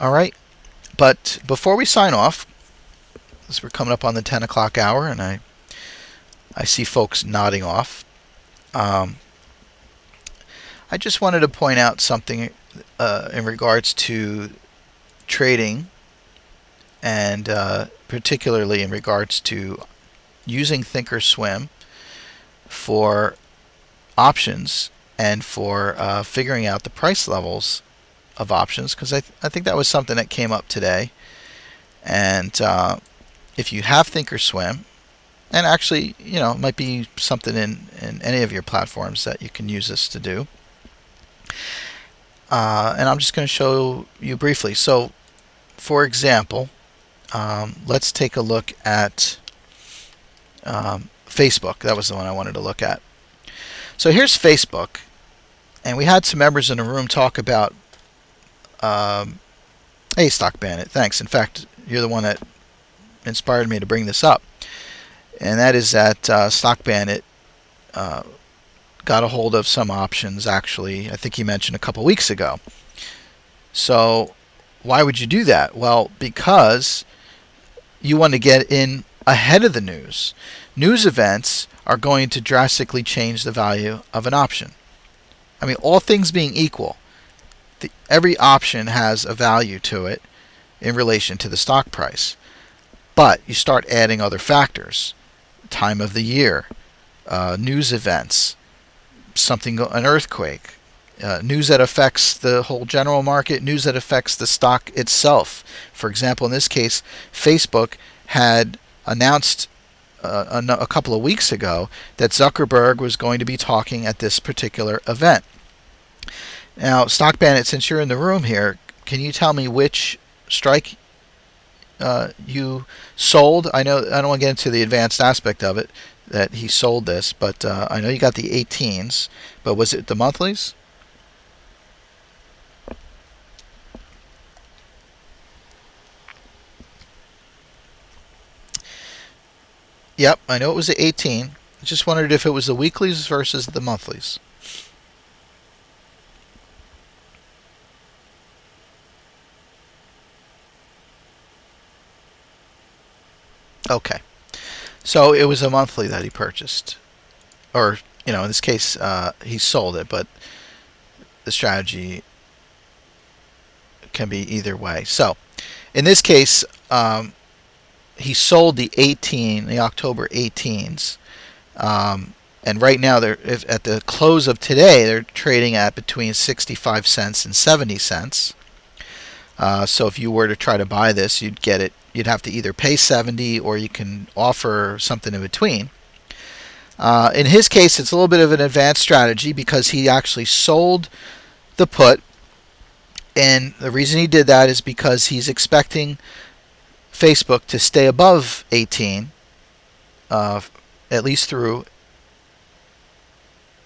All right. But before we sign off, as we're coming up on the 10 o'clock hour, and I see folks nodding off, um, I just wanted to point out something in regards to trading, and particularly in regards to using thinkorswim for options and for figuring out the price levels of options, because I think that was something that came up today. And if you have thinkorswim, and actually, it might be something in any of your platforms that you can use this to do. And I'm just going to show you briefly. So, for example, let's take a look at Facebook. That was the one I wanted to look at. So here's Facebook, and we had some members in the room talk about, hey, Stock Bandit, thanks. In fact, you're the one that inspired me to bring this up, and that is that Stock Bandit got a hold of some options, actually, I think he mentioned a couple weeks ago. So why would you do that? Well, because you want to get in ahead of the news. News events are going to drastically change the value of an option. I mean, all things being equal, every option has a value to it in relation to the stock price. But you start adding other factors: time of the year, news events, an earthquake, news that affects the whole general market, news that affects the stock itself. For example, in this case, Facebook had announced a couple of weeks ago that Zuckerberg was going to be talking at this particular event. Now, Stock Bandit, since you're in the room here, can you tell me which strike you sold? I know I don't want to get into the advanced aspect of it, that he sold this, but I know you got the 18s, but was it the monthlies? Yep, I know it was the 18. I just wondered if it was the weeklies versus the monthlies. Okay. So it was a monthly that he purchased. Or, in this case, he sold it, but the strategy can be either way. So, in this case, he sold the October 18s, and right now at the close of today they're trading at between 65 cents and 70 cents. So if you were to try to buy this, you'd have to either pay 70 or you can offer something in between. In his case, it's a little bit of an advanced strategy because he actually sold the put, and the reason he did that is because he's expecting Facebook to stay above 18, at least through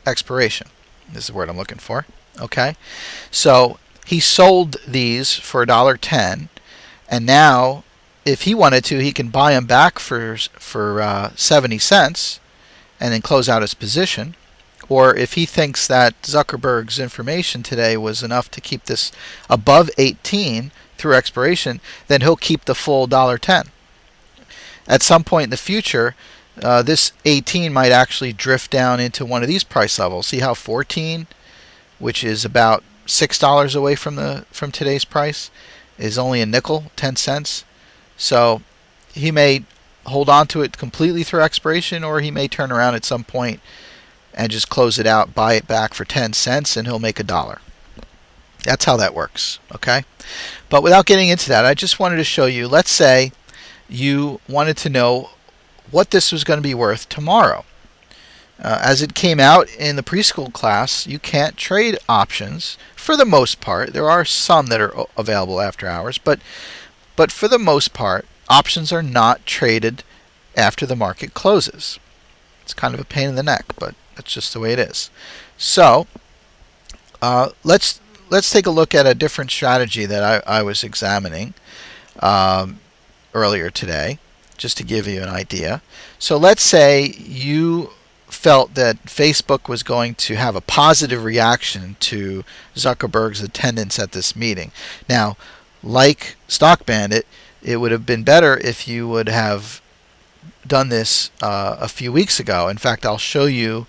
expiration. This is the word I'm looking for. Okay, so he sold these for $1.10, and now, if he wanted to, he can buy them back for 70 cents, and then close out his position. Or if he thinks that Zuckerberg's information today was enough to keep this above 18 through expiration, then he'll keep the full $1.10. At some point in the future, this 18 might actually drift down into one of these price levels. See how 14, which is about $6 away from today's price, is only a nickel, 10 cents. So he may hold on to it completely through expiration, or he may turn around at some point and just close it out, buy it back for 10 cents, and he'll make $1. That's how that works, okay? But without getting into that, I just wanted to show you, let's say you wanted to know what this was going to be worth tomorrow. As it came out in the preschool class, you can't trade options for the most part. There are some that are available after hours, but for the most part, options are not traded after the market closes. It's kind of a pain in the neck, but that's just the way it is. So let's take a look at a different strategy that I was examining earlier today, just to give you an idea. So let's say you felt that Facebook was going to have a positive reaction to Zuckerberg's attendance at this meeting. Now, like Stock Bandit, it would have been better if you would have done this a few weeks ago. In fact, I'll show you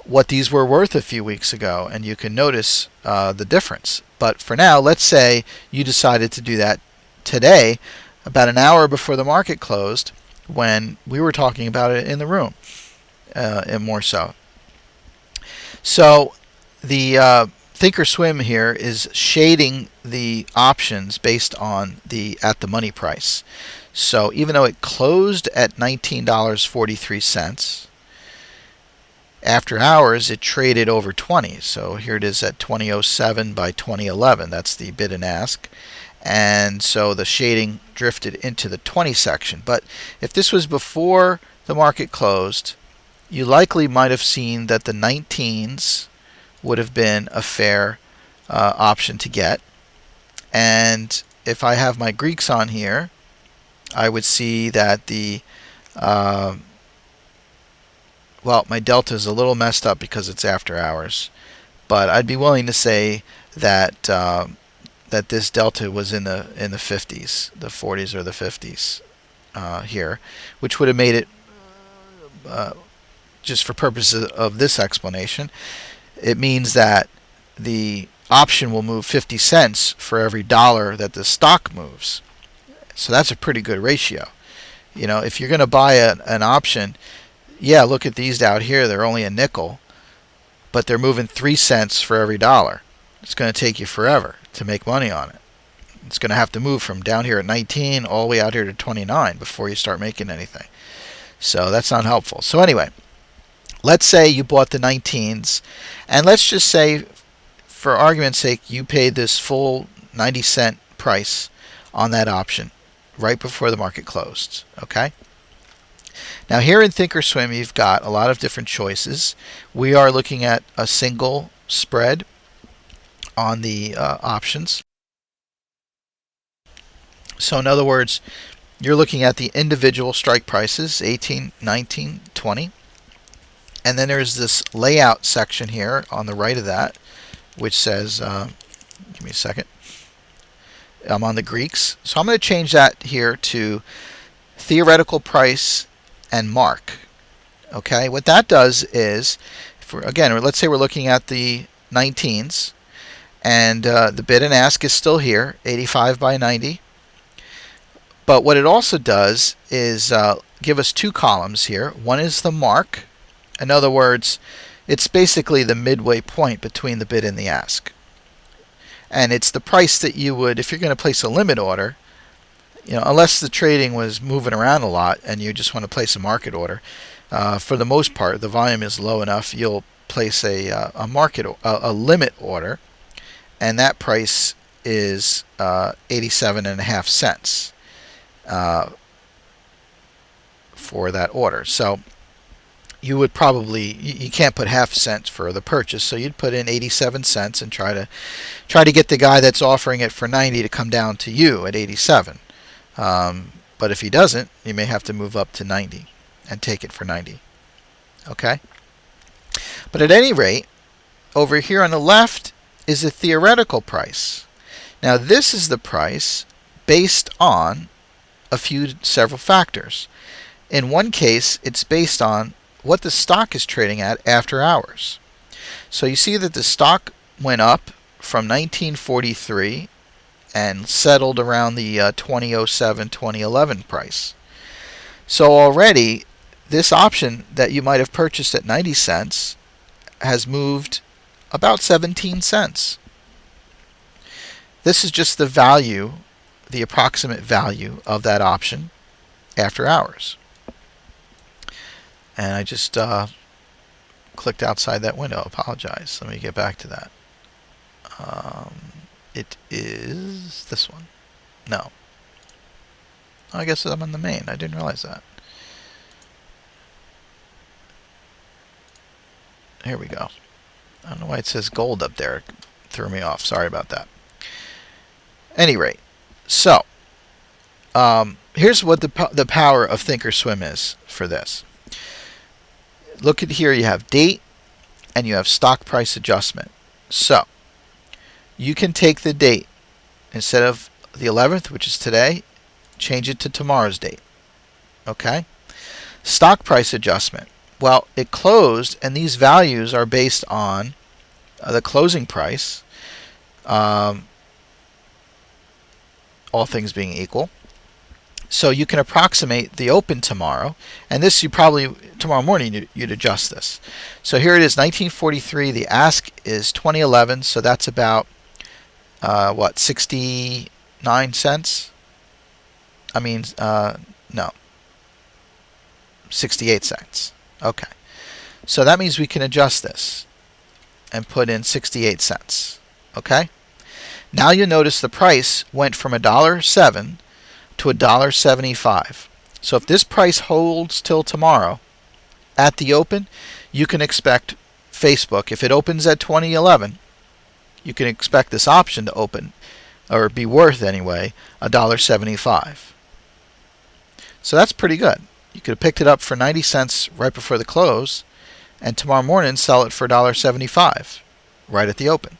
what these were worth a few weeks ago, and you can notice the difference. But for now, let's say you decided to do that today, about an hour before the market closed, when we were talking about it in the room, and more so. So the Thinkorswim here is shading the options based on the at the money price. So even though it closed at $19.43, after hours it traded over 20. So here it is at 20.07 by 20.11. That's the bid and ask. And so the shading drifted into the 20 section. But if this was before the market closed, you likely might have seen that the 19s would have been a fair option to get. And if I have my Greeks on here, I would see that the well, my delta is a little messed up because it's after hours, but I'd be willing to say that that this delta was in the 50s, the 40s or the 50s here, which would have made it, just for purposes of this explanation, it means that the option will move 50 cents for every dollar that the stock moves. So that's a pretty good ratio. You know, if you're going to buy an option, yeah, look at these out here. They're only a nickel, but they're moving 3 cents for every dollar. It's going to take you forever to make money on it. It's going to have to move from down here at 19 all the way out here to 29 before you start making anything. So that's not helpful. So anyway, let's say you bought the 19s, and let's just say, for argument's sake, you paid this full 90-cent price on that option right before the market closed. Okay? Now here in Thinkorswim, you've got a lot of different choices. We are looking at a single spread on the options. So in other words, you're looking at the individual strike prices, 18, 19, 20. And then there's this layout section here on the right of that, which says, give me a second, I'm on the Greeks. So I'm going to change that here to theoretical price and mark. Okay, what that does is, again, let's say we're looking at the 19s, and the bid and ask is still here, 85 by 90. But what it also does is give us two columns here. One is the mark. In other words, it's basically the midway point between the bid and the ask. And it's the price that you would, if you're going to place a limit order, you know, unless the trading was moving around a lot and you just want to place a market order, for the most part, the volume is low enough, you'll place a limit order, and that price is 87.5 cents for that order. So you would probably, you can't put half cents for the purchase, so you'd put in 87 cents and try to get the guy that's offering it for 90 to come down to you at 87. But if he doesn't, you may have to move up to 90 and take it for 90. Okay? But at any rate, over here on the left is the theoretical price. Now this is the price based on several factors. In one case, it's based on what the stock is trading at after hours. So you see that the stock went up from 1943 and settled around the 2007, 2011 price. So already this option that you might have purchased at 90 cents has moved about 17 cents. This is just the value, the approximate value of that option after hours. And I just clicked outside that window. Apologize. Let me get back to that. It is this one. No. I guess I'm on the main. I didn't realize that. Here we go. I don't know why it says gold up there. It threw me off. Sorry about that. Any rate, so here's what the power of Thinkorswim is for this. Look at here, you have date and you have stock price adjustment. So you can take the date instead of the 11th, which is today, change it to tomorrow's date. Okay? Stock price adjustment. Well, it closed, and these values are based on the closing price, all things being equal. So you can approximate the open tomorrow, and this you probably, tomorrow morning, you'd adjust this. So here it is, 1943. The ask is 2011, so that's about, what, 69 cents? I mean, no, 68 cents. Okay. So that means we can adjust this and put in 68 cents. Okay? Now you notice the price went from $1.07 to $1.75. So if this price holds till tomorrow at the open, you can expect Facebook, if it opens at 2011, you can expect this option to open, or be worth anyway, $1.75. So that's pretty good. You could have picked it up for 90 cents right before the close, and tomorrow morning sell it for $1.75 right at the open.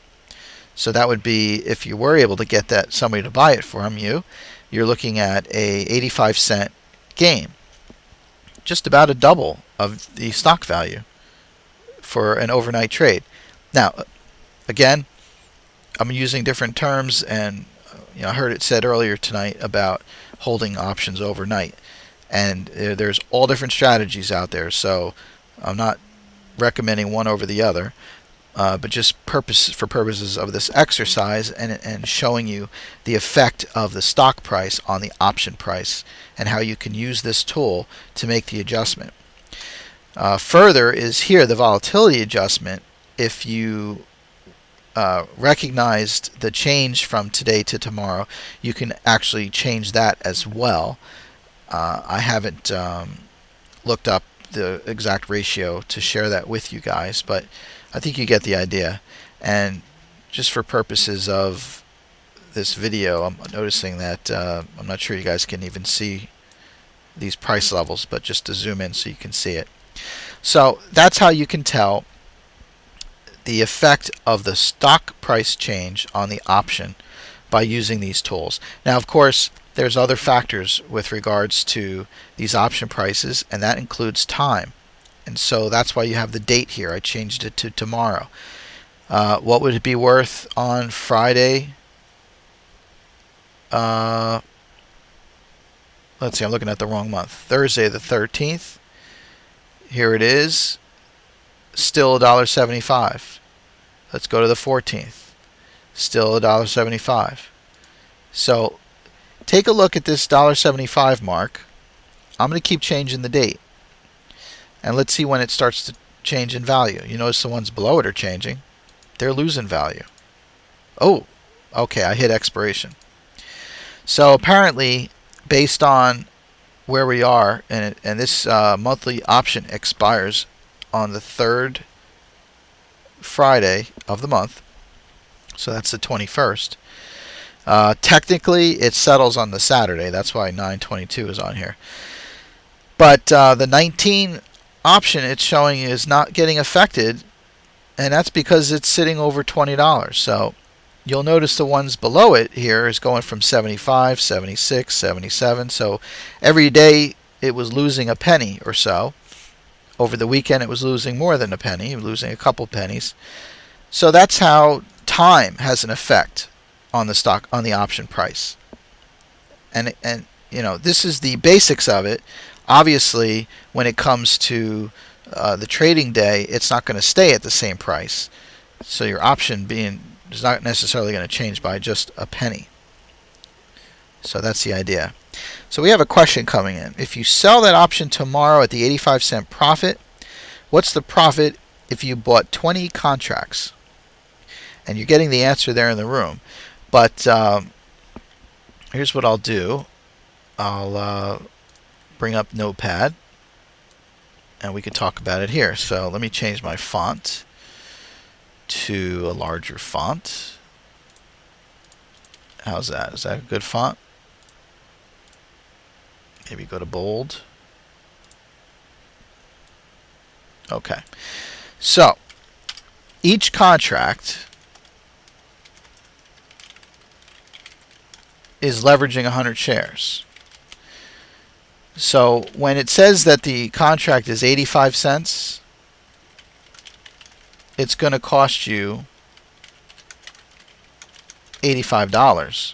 So that would be, if you were able to get that somebody to buy it from you, you're looking at a 85-cent gain. Just about a double of the stock value for an overnight trade. Now, again, I'm using different terms, and I heard it said earlier tonight about holding options overnight. And there's all different strategies out there, so I'm not recommending one over the other, but just for purposes of this exercise and showing you the effect of the stock price on the option price and how you can use this tool to make the adjustment. Further is here the volatility adjustment. If you recognized the change from today to tomorrow, you can actually change that as well. I haven't looked up the exact ratio to share that with you guys, but I think you get the idea. And just for purposes of this video, I'm noticing that I'm not sure you guys can even see these price levels, but just to zoom in so you can see it. So that's how you can tell the effect of the stock price change on the option by using these tools. Now, of course, there's other factors with regards to these option prices, and that includes time. And so that's why you have the date here. I changed it to tomorrow. What would it be worth on Friday? Let's see, I'm looking at the wrong month. Thursday the 13th. Here it is. Still $1.75. Let's go to the 14th. Still $1.75. So take a look at this $1.75 mark. I'm going to keep changing the date. And let's see when it starts to change in value. You notice the ones below it are changing. They're losing value. Oh, okay, I hit expiration. So apparently, based on where we are, and this monthly option expires on the third Friday of the month, so that's the 21st. Technically, it settles on the Saturday. That's why 9/22 is on here. But the 19 option it's showing is not getting affected, and that's because it's sitting over $20. So you'll notice the ones below it here is going from 75, 76, 77. So every day it was losing a penny or so. Over the weekend it was losing more than a penny, losing a couple pennies. So that's how time has an effect on the stock, on the option price. And you know, this is the basics of it. Obviously, when it comes to the trading day, it's not going to stay at the same price. So your option is not necessarily going to change by just a penny. So that's the idea. So we have a question coming in. If you sell that option tomorrow at the 85-cent profit, what's the profit if you bought 20 contracts? And you're getting the answer there in the room. But here's what I'll do. I'll bring up Notepad, and we can talk about it here. So let me change my font to a larger font. How's that? Is that a good font? Maybe go to bold. Okay. So each contract is leveraging 100 shares. So when it says that the contract is 85 cents, it's going to cost you $85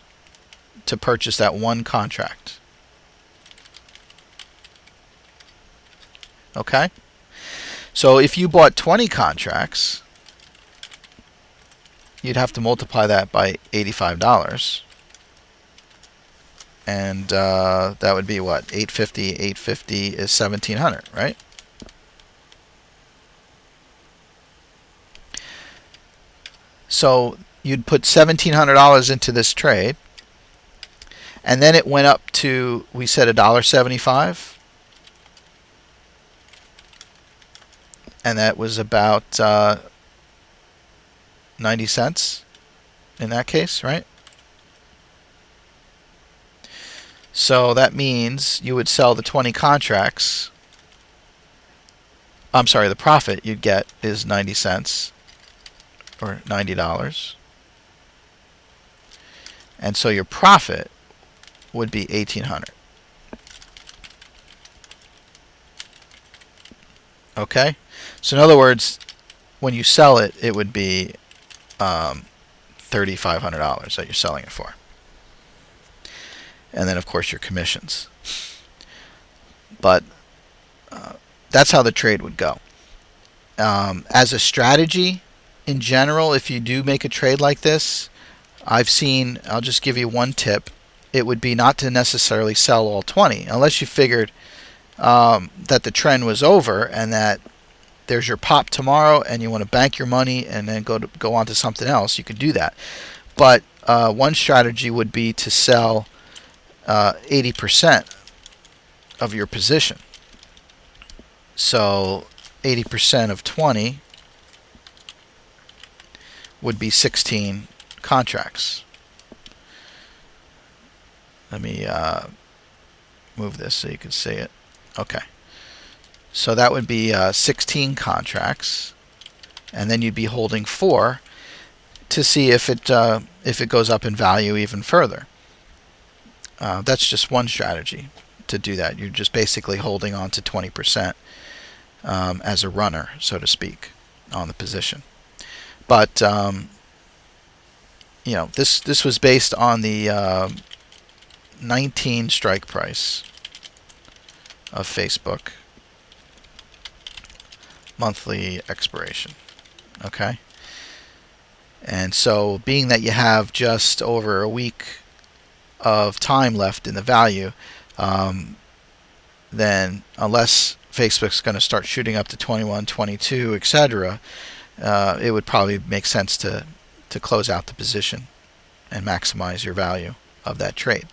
to purchase that one contract. Okay? So if you bought 20 contracts, you'd have to multiply that by $85. And that would be what? 850, 850 is 1700, right? So you'd put $1,700 into this trade, and then it went up to, we said, $1.75, and that was about 90 cents in that case, right? So that means you would sell the 20 contracts. I'm sorry, the profit you'd get is 90 cents or $90. And so your profit would be 1,800. Okay? So in other words, when you sell it, it would be $3,500 that you're selling it for. And then, of course, your commissions. But that's how the trade would go. As a strategy, in general, if you do make a trade like this, I've seen, I'll just give you one tip. It would be not to necessarily sell all 20, unless you figured that the trend was over and that there's your pop tomorrow and you want to bank your money and then go on to something else. You could do that. But one strategy would be to sell 80% of your position. So 80% of 20 would be 16 contracts. Let me move this so you can see it. Okay. So that would be 16 contracts, and then you'd be holding 4 to see if it goes up in value even further. That's just one strategy to do that. You're just basically holding on to 20% as a runner, so to speak, on the position. But you know, this was based on the 19 strike price of Facebook monthly expiration. Okay, and so being that you have just over a week of time left in the value, then unless Facebook's going to start shooting up to 21, 22, etc., it would probably make sense to close out the position and maximize your value of that trade.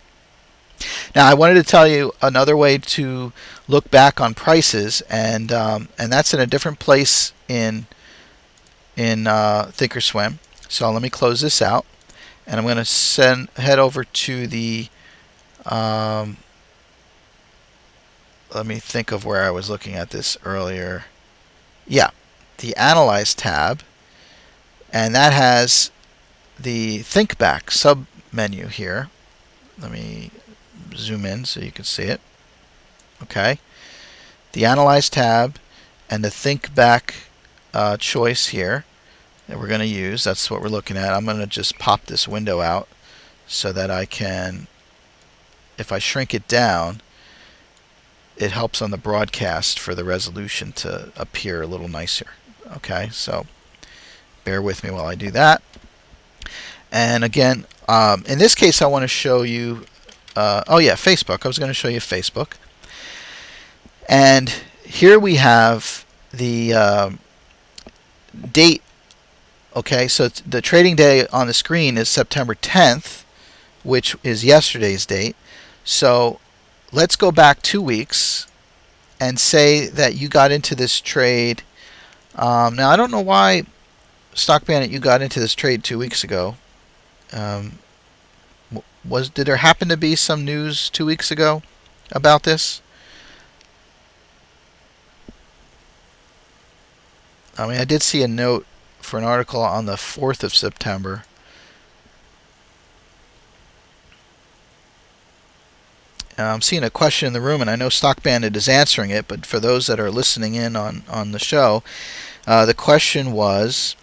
Now, I wanted to tell you another way to look back on prices, and that's in a different place in Thinkorswim. So let me close this out, and I'm going to head over to the let me think of where I was looking at this earlier. Yeah, the Analyze tab, and that has the Think Back sub menu here. Let me zoom in so you can see it. Okay, the Analyze tab and the Think Back choice here that we're going to use. That's what we're looking at. I'm going to just pop this window out so that I can, if I shrink it down, it helps on the broadcast for the resolution to appear a little nicer. Okay, so bear with me while I do that. And again, in this case, I want to show you, oh yeah, Facebook. I was going to show you Facebook. And here we have the date. Okay, so the trading day on the screen is September 10th, which is yesterday's date. So let's go back 2 weeks and say that you got into this trade. Now, I don't know why, Stock Bandit, you got into this trade 2 weeks ago. Did there happen to be some news 2 weeks ago about this? I mean, I did see a note for an article on the 4th of September. I'm seeing a question in the room, and I know Stock Bandit is answering it, but for those that are listening in on the show, the question was,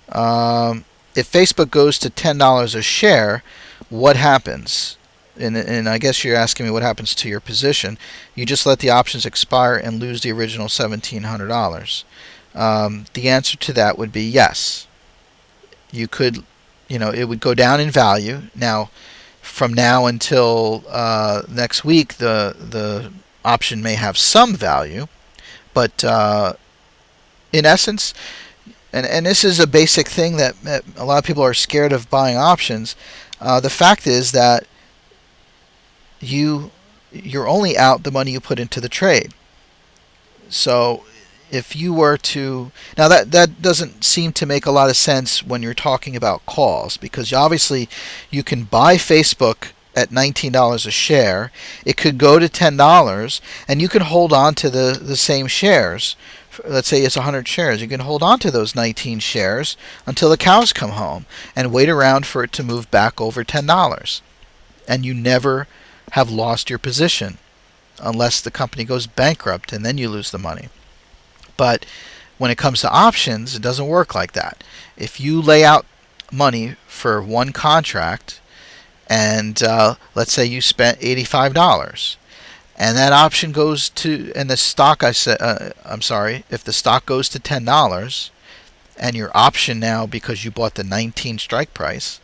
if Facebook goes to $10 a share, what happens? And I guess you're asking me what happens to your position. You just let the options expire and lose the original $1,700. The answer to that would be yes. You could, it would go down in value. Now, from now until next week, the option may have some value, but in essence, and this is a basic thing that a lot of people are scared of buying options. The fact is that you're only out the money you put into the trade. So if you were to, now that doesn't seem to make a lot of sense when you're talking about calls, because obviously you can buy Facebook at $19 a share. It could go to $10, and you can hold on to the same shares. Let's say it's 100 shares. You can hold on to those 19 shares until the cows come home and wait around for it to move back over $10. And you never have lost your position unless the company goes bankrupt, and then you lose the money. But when it comes to options, it doesn't work like that. If you lay out money for one contract, and let's say you spent $85, and that option goes to, and the stock, if the stock goes to $10, and your option now, because you bought the 19 strike price,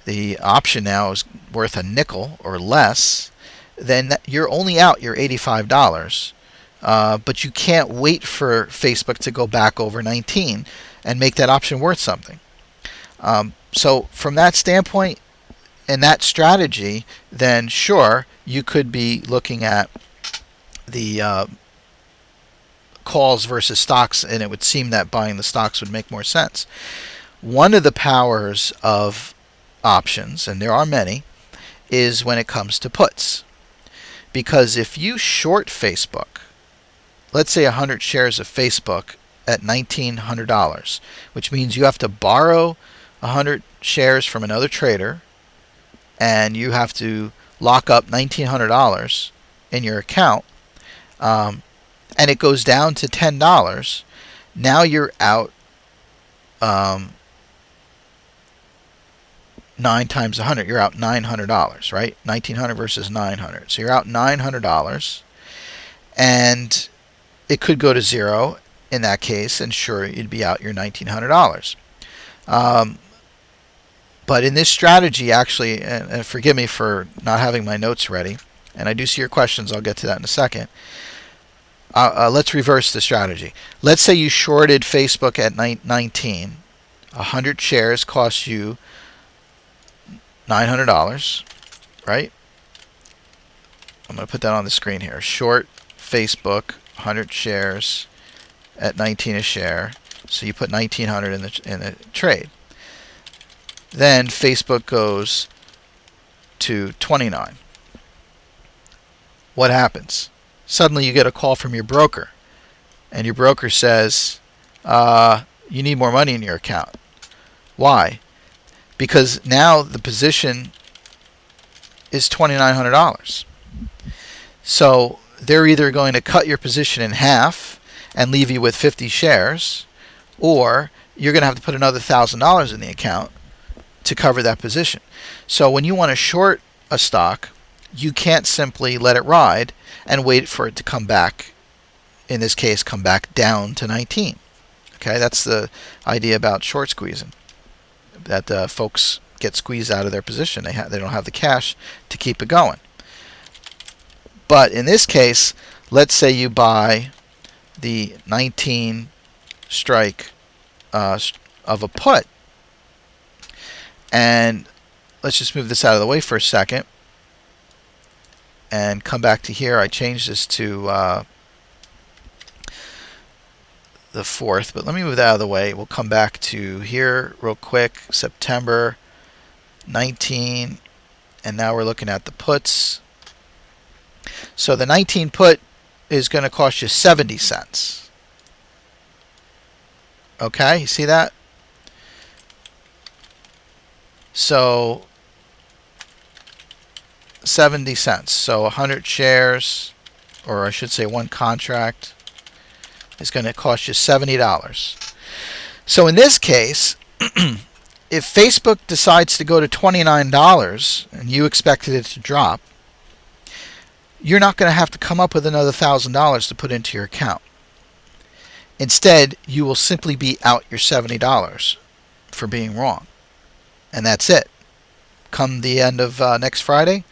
the option now is worth a nickel or less, then you're only out your $85. But you can't wait for Facebook to go back over 19 and make that option worth something. So from that standpoint and that strategy, then sure, you could be looking at the calls versus stocks, and it would seem that buying the stocks would make more sense. One of the powers of options, and there are many, is when it comes to puts. Because if you short Facebook, let's say 100 shares of Facebook at $1,900, which means you have to borrow 100 shares from another trader, and you have to lock up $1,900 in your account, and it goes down to $10, now you're out 9 times 100, you're out $900, right? 1,900 versus 900. So you're out $900, and it could go to zero in that case, and sure, you'd be out your $1,900. But in this strategy, actually, and forgive me for not having my notes ready, and I do see your questions, I'll get to that in a second. Let's reverse the strategy. Let's say you shorted Facebook at 19. 100 shares cost you $900, right? I'm going to put that on the screen here. Short Facebook, 100 shares at 19 a share. So you put 1,900 in the trade. Then Facebook goes to 29. What happens? Suddenly you get a call from your broker, and your broker says, you need more money in your account. Why? Because now the position is $2,900. So they're either going to cut your position in half and leave you with 50 shares, or you're going to have to put another $1,000 in the account to cover that position. So when you want to short a stock, you can't simply let it ride and wait for it to come back, in this case, come back down to 19. Okay, that's the idea about short squeezing. That folks get squeezed out of their position. They don't have the cash to keep it going. But in this case, let's say you buy the 19 strike of a put, and let's just move this out of the way for a second and come back to here. I changed this to the 4th, but let me move that out of the way. We'll come back to here real quick, September 19, and now we're looking at the puts. So the 19 put is going to cost you 70 cents. Okay, you see that? So 70 cents. So 100 shares, or I should say one contract, is going to cost you $70. So in this case, if Facebook decides to go to $29 and you expected it to drop, you're not going to have to come up with another $1,000 to put into your account. Instead, you will simply be out your $70 for being wrong. And that's it. Come the end of next Friday,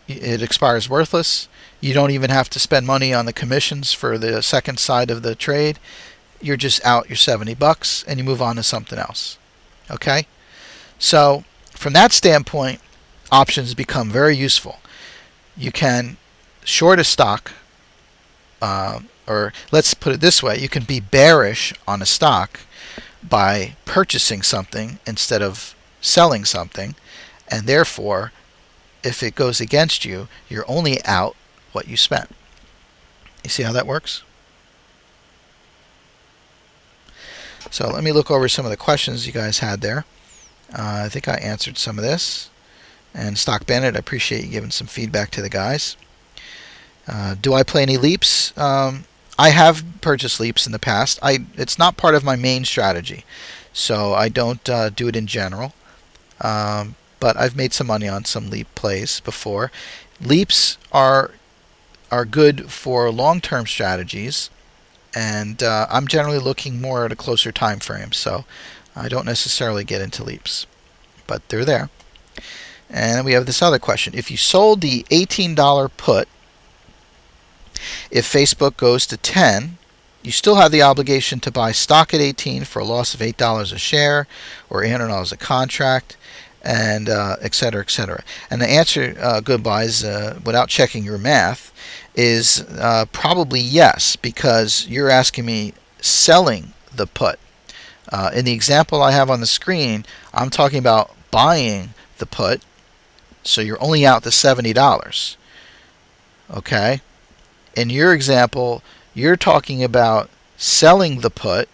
it expires worthless. You don't even have to spend money on the commissions for the second side of the trade. You're just out your $70 and you move on to something else. Okay? So, from that standpoint, options become very useful. You can short a stock, or let's put it this way, you can be bearish on a stock by purchasing something instead of selling something, and therefore, if it goes against you, you're only out what you spent. You see how that works? So let me look over some of the questions you guys had there. I think I answered some of this. And Stock Bandit, I appreciate you giving some feedback to the guys. Do I play any leaps? I have purchased leaps in the past. It's not part of my main strategy, so I don't do it in general. But I've made some money on some leap plays before. Leaps are good for long-term strategies, and I'm generally looking more at a closer time frame, so I don't necessarily get into leaps, but they're there. And then we have this other question. If you sold the $18 put, if Facebook goes to 10, you still have the obligation to buy stock at 18 for a loss of $8 a share or $800 a contract, and et cetera, et cetera. And the answer, goodbyes, without checking your math, is probably yes, because you're asking me selling the put. In the example I have on the screen, I'm talking about buying the put, so you're only out the $70. Okay? In your example, you're talking about selling the put,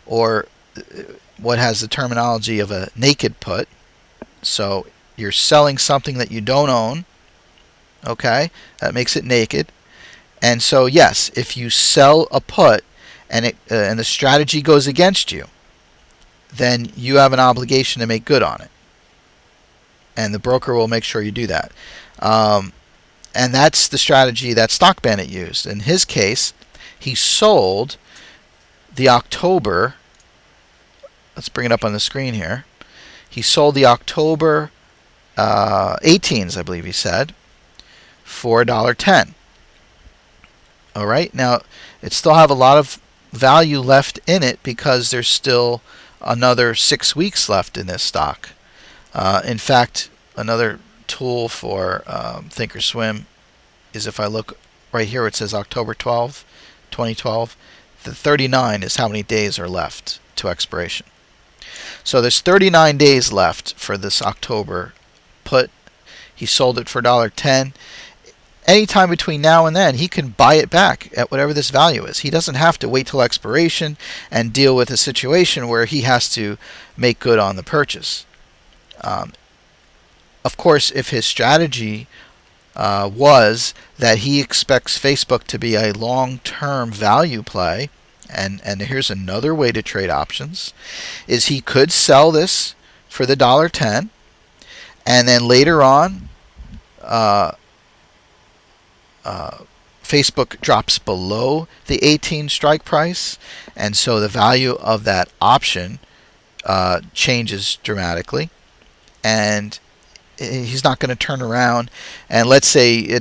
or what has the terminology of a naked put. So you're selling something that you don't own. Okay? That makes it naked. And so yes, if you sell a put and the strategy goes against you, then you have an obligation to make good on it. And the broker will make sure you do that. And that's the strategy that Stock Bandit used. In his case, he sold the October, let's bring it up on the screen here. He sold the October 18s, I believe he said, for $1.10. All right, now it still have a lot of value left in it because there's still another 6 weeks left in this stock. In fact, another tool for Thinkorswim is, if I look right here, it says October 12, 2012. The 39 is how many days are left to expiration. So there's 39 days left for this October put. He sold it for $1.10. Anytime between now and then, he can buy it back at whatever this value is. He doesn't have to wait till expiration and deal with a situation where he has to make good on the purchase. Of course, if his strategy was that he expects Facebook to be a long-term value play, and here's another way to trade options, is he could sell this for the $1.10, and then later on, Facebook drops below the 18 strike price, and so the value of that option changes dramatically, and he's not going to turn around and, let's say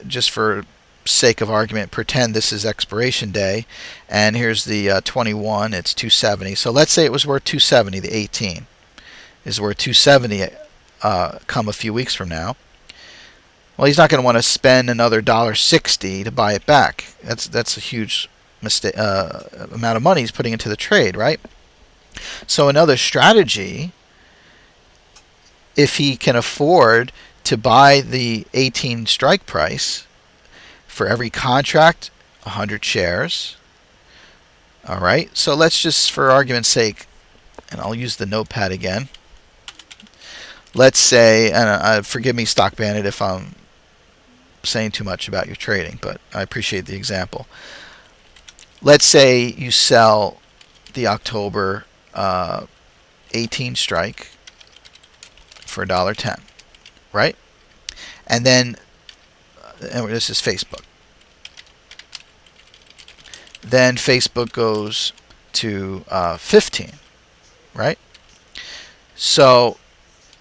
just for sake of argument, pretend this is expiration day, and here's the 21, it's 270. So let's say it was worth 270, the 18 is worth 270 come a few weeks from now. Well, he's not going to want to spend another $1.60 to buy it back. That's a huge amount of money he's putting into the trade, right? So another strategy, if he can afford to buy the 18 strike price for every contract, 100 shares. All right, so let's just, for argument's sake, and I'll use the notepad again. let's say, and forgive me, Stock Bandit, if I'm saying too much about your trading, but I appreciate the example. Let's say you sell the October 18 strike for $1.10, right? And then, and this is Facebook. Then Facebook goes to 15, right? So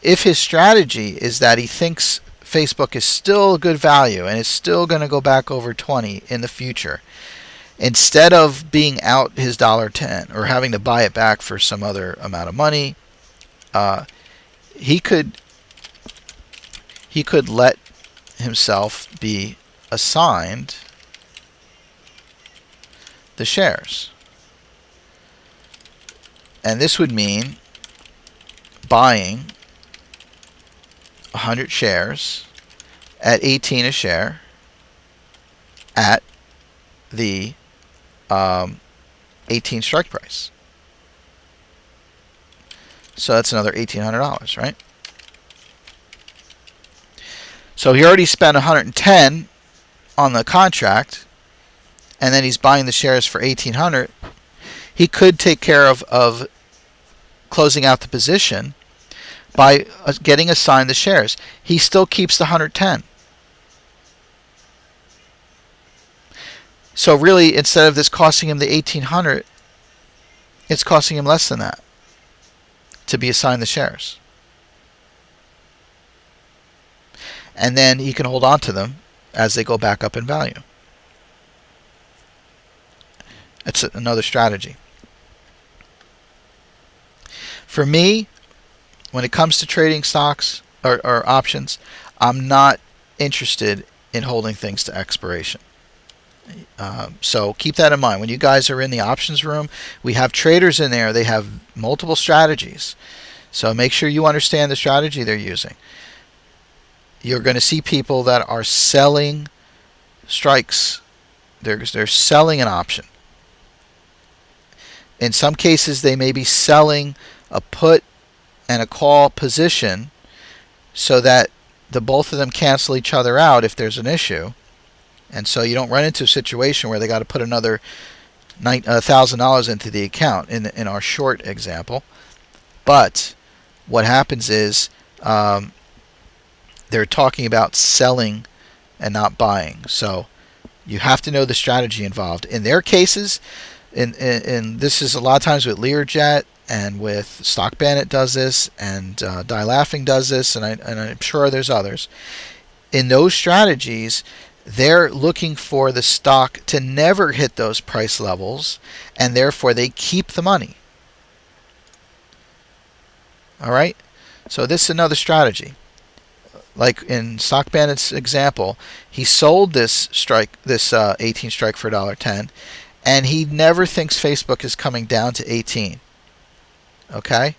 if his strategy is that he thinks Facebook is still a good value and is still going to go back over 20 in the future, instead of being out his $1.10 or having to buy it back for some other amount of money, he could let himself be assigned the shares. And this would mean buying 100 shares at 18 a share at the 18 strike price. So that's another $1,800, right? So he already spent 110 on the contract, and then he's buying the shares for 1,800. He could take care of closing out the position by getting assigned the shares. He still keeps the 110. So really, instead of this costing him the 1,800, it's costing him less than that to be assigned the shares. And then he can hold on to them as they go back up in value. It's another strategy. For me, when it comes to trading stocks or options, I'm not interested in holding things to expiration. So keep that in mind. When you guys are in the options room, we have traders in there. They have multiple strategies. So make sure you understand the strategy they're using. You're going to see people that are selling strikes. They're selling an option. In some cases, they may be selling a put and a call position so that the both of them cancel each other out if there's an issue. And so you don't run into a situation where they got to put another $1,000 into the account in our short example. But what happens is they're talking about selling and not buying. So you have to know the strategy involved. In their cases, in this is a lot of times with Learjet and with Stock Bandit does this, and Die Laughing does this, and I'm sure there's others. In those strategies, they're looking for the stock to never hit those price levels, and therefore they keep the money. All right? So this is another strategy. Like in Stock Bandit's example, he sold this 18 strike for $1.10, and he never thinks Facebook is coming down to 18. Okay?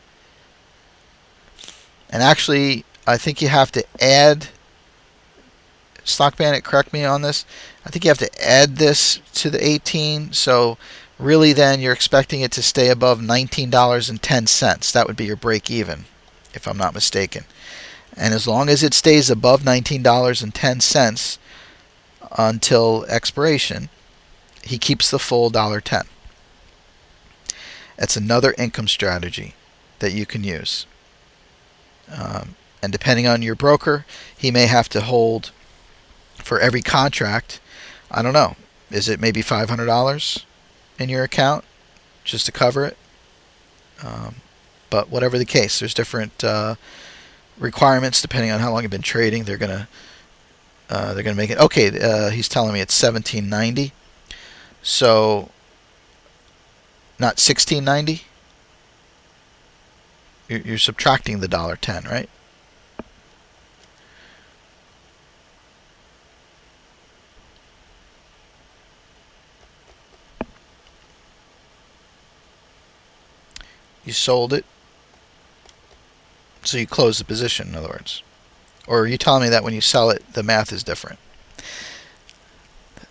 And actually, I think you have to add, Stock Bandit, correct me on this, I think you have to add this to the 18, so really then you're expecting it to stay above $19.10. That would be your break even, if I'm not mistaken. And as long as it stays above $19.10 until expiration, he keeps the full $1.10. That's another income strategy that you can use. And depending on your broker, he may have to hold for every contract, I don't know, is it maybe $500 in your account just to cover it? But whatever the case, there's different requirements depending on how long you've been trading. They're gonna make it. Okay, he's telling me it's $17.90, so not $16.90. You're subtracting the $1.10, right? You sold it, so you close the position, in other words. Or are you telling me that when you sell it, the math is different?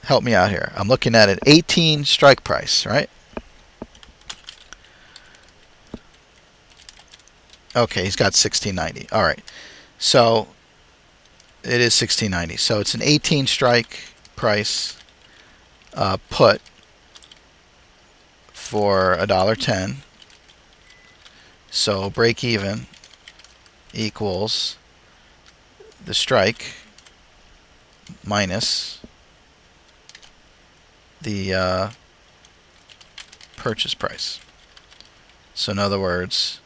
Help me out here. I'm looking at an 18 strike price, right? Okay, he's got 1690. All right. So it is 1690. So it's an 18 strike price put for $1.10. So break even equals the strike minus the purchase price. So in other words,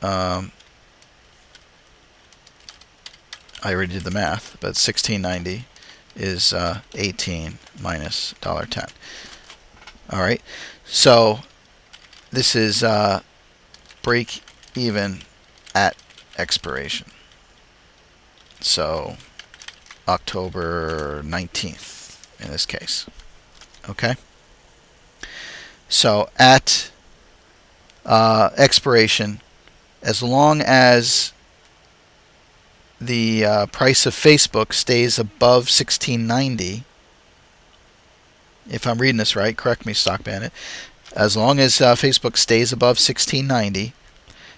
I already did the math, but 1690 is 18 minus $1.10. All right, so this is break even at expiration. So October 19th in this case. Okay. So at expiration, as long as the price of Facebook stays above 1690, if I'm reading this right, correct me, Stock Bandit. As long as Facebook stays above 1690,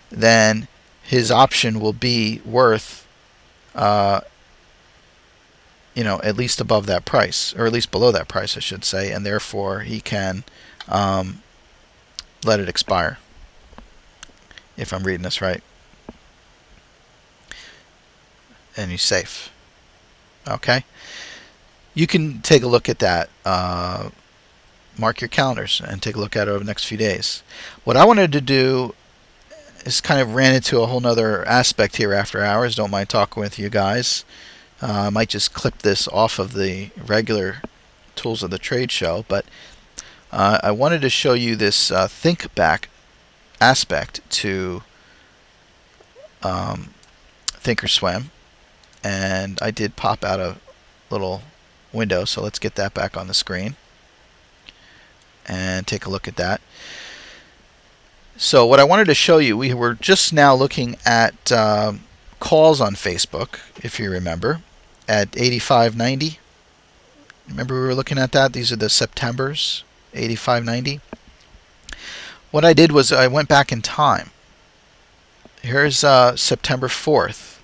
then his option will be worth, at least above that price, or at least below that price, I should say, and therefore he can let it expire. If I'm reading this right, and he's safe. Okay. You can take a look at that. Mark your calendars and take a look at it over the next few days. What I wanted to do is kind of ran into a whole nother aspect here after hours. Don't mind talking with you guys. I might just clip this off of the regular tools of the trade show, but I wanted to show you this think back aspect to Thinkorswim, and I did pop out a little window, so let's get that back on the screen and take a look at that. So what I wanted to show you, we were just now looking at calls on Facebook, if you remember, at 85.90. Remember we were looking at that? These are the Septembers, 85.90. What I did was I went back in time. Here's September 4th.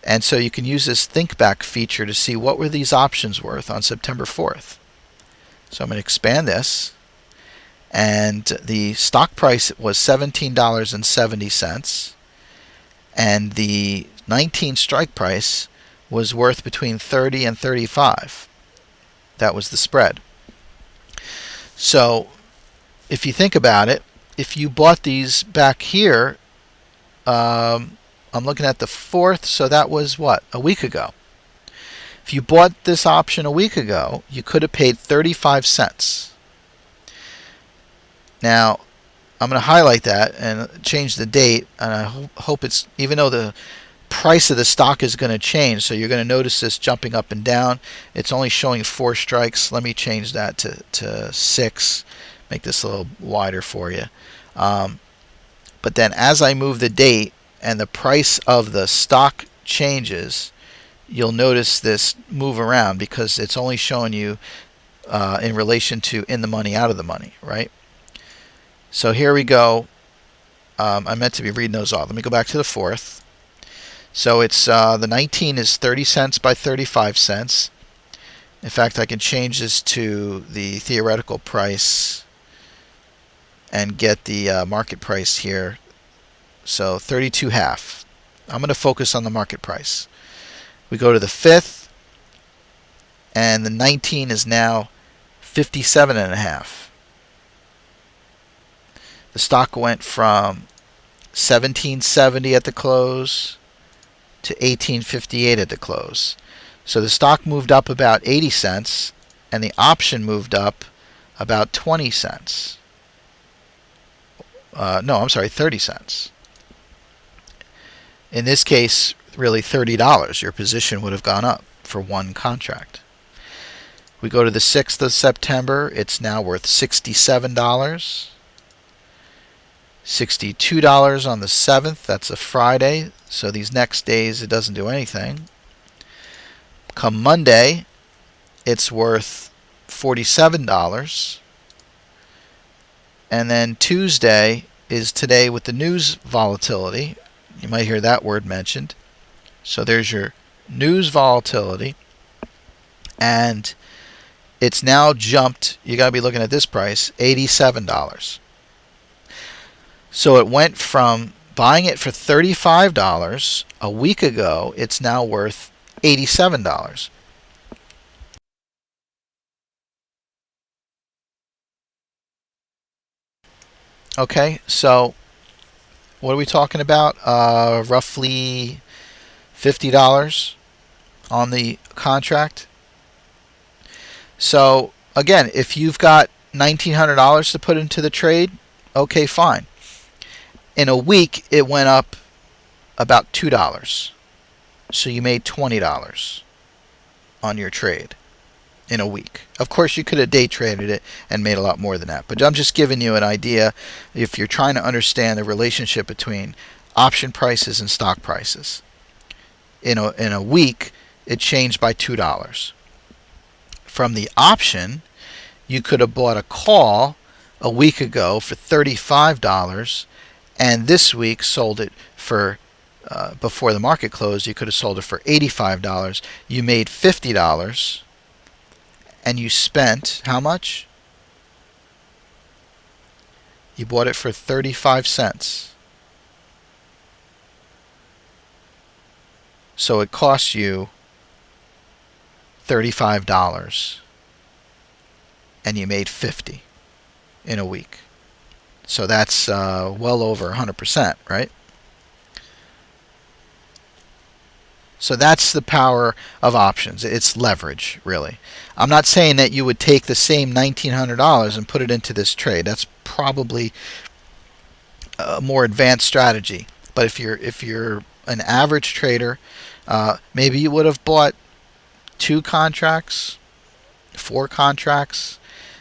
And so you can use this think back feature to see what were these options worth on September 4th. So I'm going to expand this. And the stock price was $17.70. And the 19 strike price was worth between 30 and 35. That was the spread. So if you think about it, if you bought these back here, I'm looking at the 4th, so that was what? A week ago. If you bought this option a week ago, you could have paid 35 cents. Now, I'm going to highlight that and change the date, and I hope it's, even though the price of the stock is going to change, so you're going to notice this jumping up and down. It's only showing 4 strikes. Let me change that to 6, make this a little wider for you. But then as I move the date and the price of the stock changes, you'll notice this move around because it's only showing you in relation to in the money, out of the money, right? So here we go. I meant to be reading those off. Let me go back to the 4th. So it's the 19 is 30 cents by 35 cents. In fact, I can change this to the theoretical price and get the market price here. So 32.5. I'm going to focus on the market price. We go to the 5th, and the 19 is now 57.5. The stock went from 17.70 at the close to 18.58 at the close. So the stock moved up about 80 cents, and the option moved up about 20 cents. No, I'm sorry, 30 cents. In this case, really $30. Your position would have gone up for one contract. We go to the 6th of September. It's now worth $67. $62 on the 7th. That's a Friday. So these next days, it doesn't do anything. Come Monday, it's worth $47. And then Tuesday, is today with the news volatility. You might hear that word mentioned. So there's your news volatility, and it's now jumped. You got to be looking at this price, $87. So it went from buying it for $35 a week ago, it's now worth $87. Okay, so what are we talking about? Roughly $50 on the contract. So again, if you've got $1,900 to put into the trade, okay, fine. In a week, it went up about $2. So you made $20 on your trade in a week. Of course, you could have day traded it and made a lot more than that. But I'm just giving you an idea if you're trying to understand the relationship between option prices and stock prices. In a week, it changed by $2. From the option, you could have bought a call a week ago for $35, and this week sold it for, before the market closed, you could have sold it for $85. You made $50, and you spent how much? You bought it for 35 cents. So it cost you $35, and you made $50 in a week. So that's well over 100%, right? So that's the power of options. It's leverage, really. I'm not saying that you would take the same $1,900 and put it into this trade. That's probably a more advanced strategy. But if you're an average trader, maybe you would have bought 2 contracts, 4 contracts.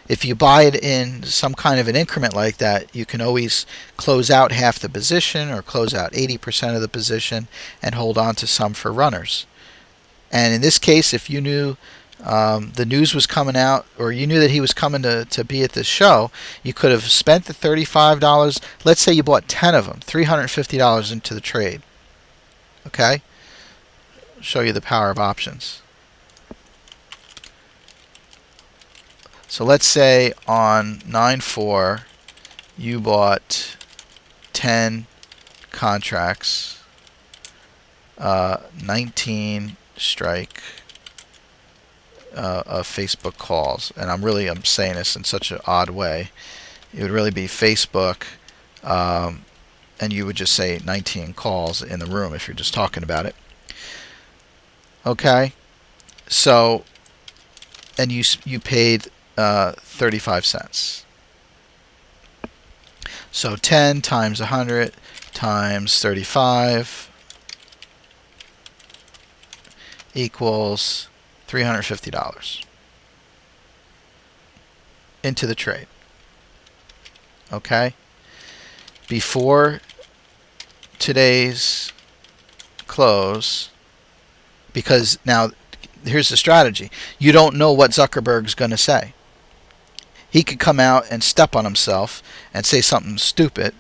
If you buy it in some kind of an increment like that, you can always close out half the position or close out 80% of the position and hold on to some for runners. And in this case, if you knew the news was coming out, or you knew that he was coming to be at this show, you could have spent the $35. Let's say you bought 10 of them, $350 into the trade. Okay? I'll show you the power of options. So let's say on 9/4 you bought 10 contracts, 19 strike of Facebook calls, and I'm saying this in such an odd way. It would really be Facebook, and you would just say 19 calls in the room if you're just talking about it. Okay, so and you paid 35 cents. So 10 times 100 times 35 equals $350 into the trade. Okay? Before today's close, because now here's the strategy. You don't know what Zuckerberg's going to say. He could come out and step on himself and say something stupid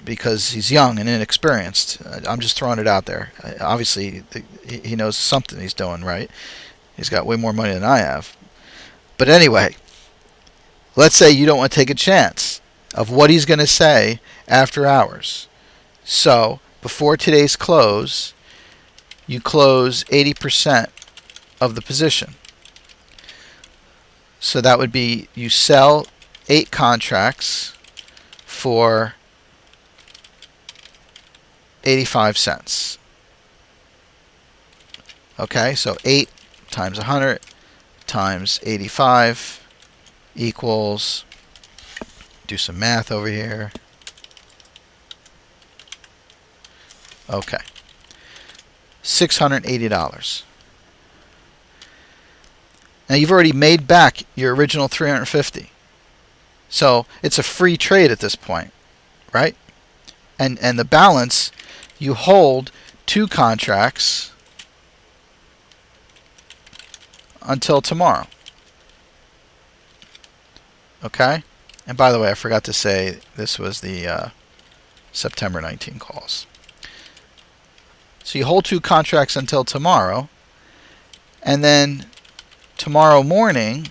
because he's young and inexperienced. I'm just throwing it out there. Obviously, he knows something he's doing right. He's got way more money than I have. But anyway, let's say you don't want to take a chance of what he's going to say after hours. So, before today's close, you close 80% of the position. So that would be you sell 8 contracts for 85 cents. Okay, so 8 times 100 times 85 equals, do some math over here. Okay, $680. Now you've already made back your original $350. So it's a free trade at this point, right? And the balance, you hold 2 contracts until tomorrow. Okay? And by the way, I forgot to say this was the September 19 calls. So you hold 2 contracts until tomorrow, and then tomorrow morning,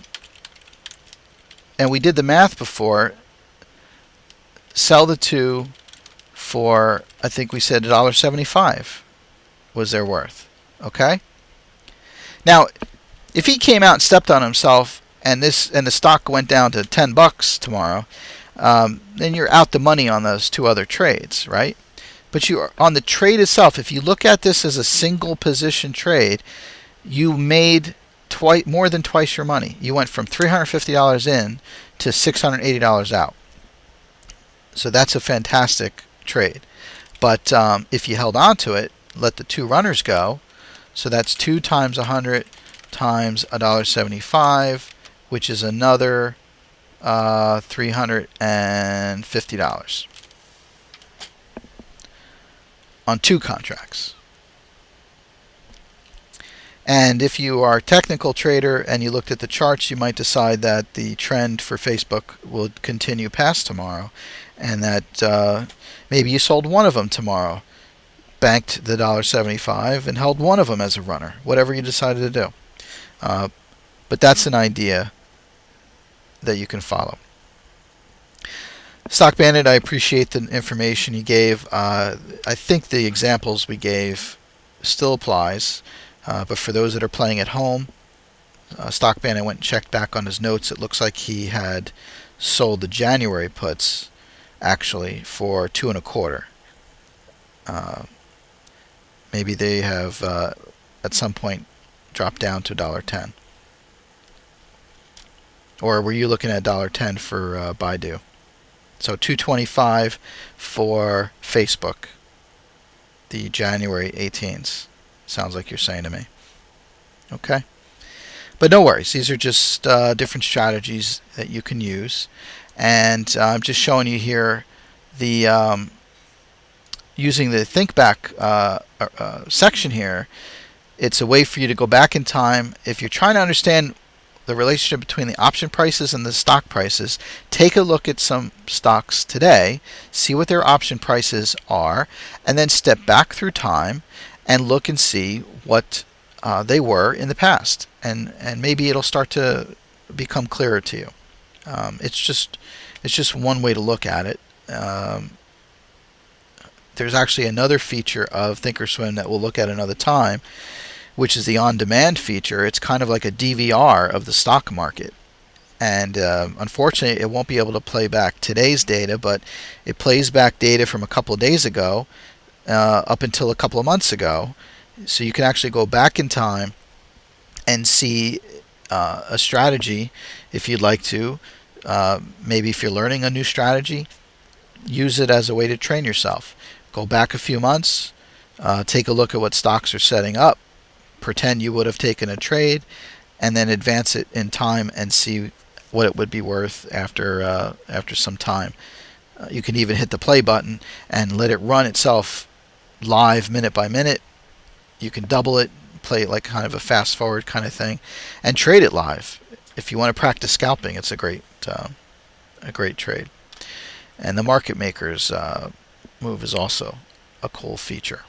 and we did the math before, sell the 2 for, I think we said $1.75 was their worth. Okay? Now, if he came out and stepped on himself and the stock went down to $10 tomorrow, then you're out the money on those 2 other trades, right? But you are on the trade itself. If you look at this as a single position trade, you made more than twice your money. You went from $350 in to $680 out. So that's a fantastic trade. But if you held on to it, let the 2 runners go, so that's 2 times 100 times $1.75, which is another $350 on 2 contracts. And if you are a technical trader and you looked at the charts, you might decide that the trend for Facebook will continue past tomorrow, and that maybe you sold one of them tomorrow, banked the $1.75, and held one of them as a runner, whatever you decided to do. But that's an idea that you can follow. Stock Bandit, I appreciate the information you gave. I think the examples we gave still applies, but for those that are playing at home, Stock Bandit went and checked back on his notes. It looks like he had sold the January puts actually for 2 1/4. Maybe they have at some point dropped down to $1.10. Or were you looking at $1.10 for Baidu? So $2.25 for Facebook, the January 18s. Sounds like you're saying to me. Okay. But no worries. These are just different strategies that you can use. And I'm just showing you here the using the think back section here. It's a way for you to go back in time. If you're trying to understand the relationship between the option prices and the stock prices, take a look at some stocks today, see what their option prices are, and then step back through time and look and see what they were in the past. And maybe it'll start to become clearer to you. It's just one way to look at it. There's actually another feature of Thinkorswim that we'll look at another time, which is the on-demand feature. It's kind of like a DVR of the stock market. And unfortunately, it won't be able to play back today's data, but it plays back data from a couple of days ago up until a couple of months ago. So you can actually go back in time and see a strategy if you'd like to. Maybe if you're learning a new strategy, use it as a way to train yourself. Go back a few months, take a look at what stocks are setting up, pretend you would have taken a trade, and then advance it in time and see what it would be worth after some time. You can even hit the play button and let it run itself live minute by minute. You can double it, play it like kind of a fast forward kind of thing, and trade it live. If you want to practice scalping, it's a great trade. And the market makers move is also a cool feature.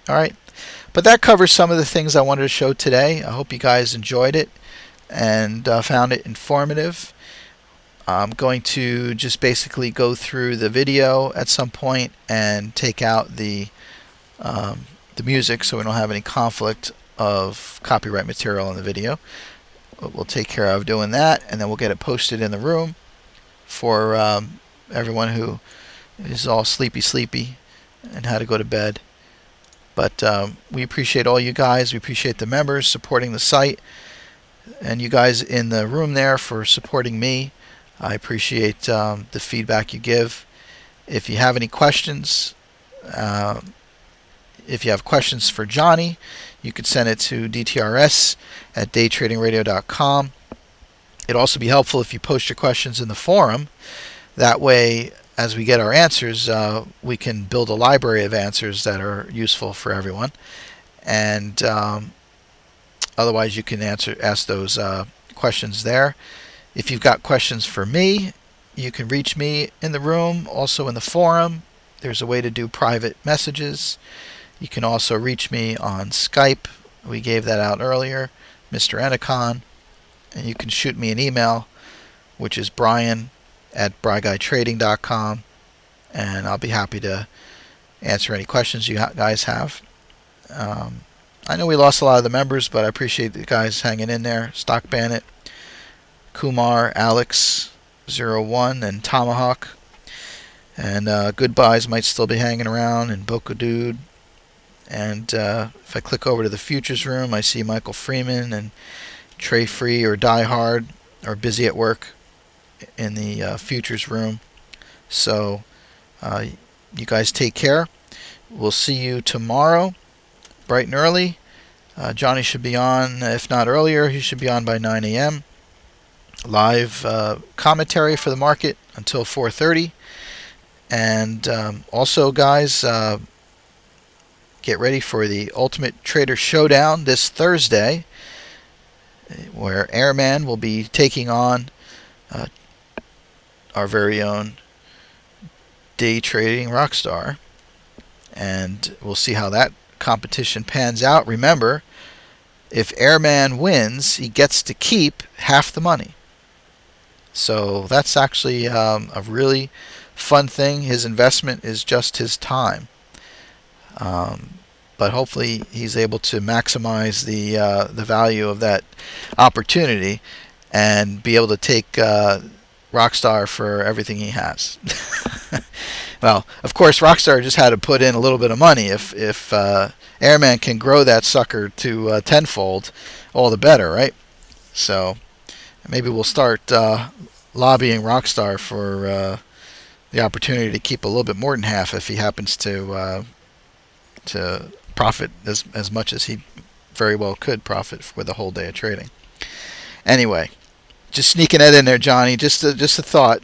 All right, but that covers some of the things I wanted to show today. I hope you guys enjoyed it and found it informative. I'm going to just basically go through the video at some point and take out the music so we don't have any conflict of copyright material in the video. We'll take care of doing that, and then we'll get it posted in the room for everyone who is all sleepy and had to go to bed. But we appreciate all you guys. We appreciate the members supporting the site, and you guys in the room there for supporting me. I appreciate the feedback you give. If you have any questions, if you have questions for Johnny, you could send it to dtrs@daytradingradio.com. It'd also be helpful if you post your questions in the forum. That way, as we get our answers, we can build a library of answers that are useful for everyone. And otherwise, you can ask those questions there. If you've got questions for me, you can reach me in the room, also in the forum. There's a way to do private messages. You can also reach me on Skype. We gave that out earlier, Mr. Enacon. And you can shoot me an email, which is brian@briguytrading.com, and I'll be happy to answer any questions you guys have. I know we lost a lot of the members, but I appreciate the guys hanging in there. Stock Bandit, Kumar, Alex, 01, and Tomahawk. And Goodbyes might still be hanging around, and Boca Dude. And if I click over to the Futures Room, I see Michael Freeman and Trey Free or Die Hard are busy at work in the Futures Room. So you guys take care. We'll see you tomorrow, bright and early. Johnny should be on, if not earlier, he should be on by 9 a.m. Live commentary for the market until 4:30. And also, guys, get ready for the Ultimate Trader Showdown this Thursday, where Airman will be taking on our very own day trading rockstar. And we'll see how that competition pans out. Remember, if Airman wins, he gets to keep half the money. So that's actually a really fun thing. His investment is just his time. But hopefully he's able to maximize the value of that opportunity and be able to take Rockstar for everything he has. Well, of course, Rockstar just had to put in a little bit of money. If Airman can grow that sucker to tenfold, all the better, right? So maybe we'll start lobbying Rockstar for the opportunity to keep a little bit more than half if he happens to profit as much as he very well could profit with a whole day of trading. Anyway, just sneaking that in there, Johnny. Just a thought.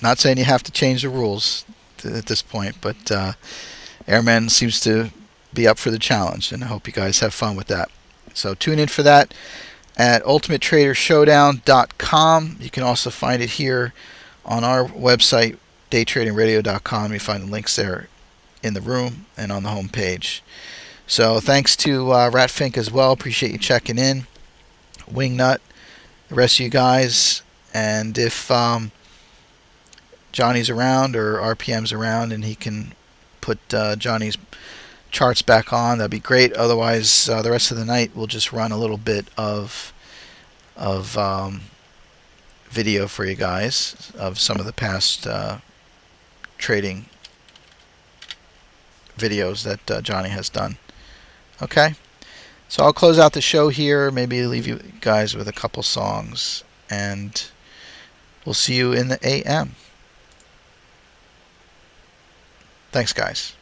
Not saying you have to change the rules at this point, but Airman seems to be up for the challenge, and I hope you guys have fun with that. So tune in for that at ultimatetradershowdown.com. You can also find it here on our website, daytradingradio.com. You find the links there in the room and on the home page. So thanks to Ratfink as well. Appreciate you checking in. Wingnut, the rest of you guys. And if Johnny's around or RPM's around and he can put Johnny's charts back on, that'd be great. Otherwise, the rest of the night we'll just run a little bit of video for you guys of some of the past trading videos that Johnny has done. Okay, so I'll close out the show here, maybe leave you guys with a couple songs, and we'll see you in the AM. Thanks, guys.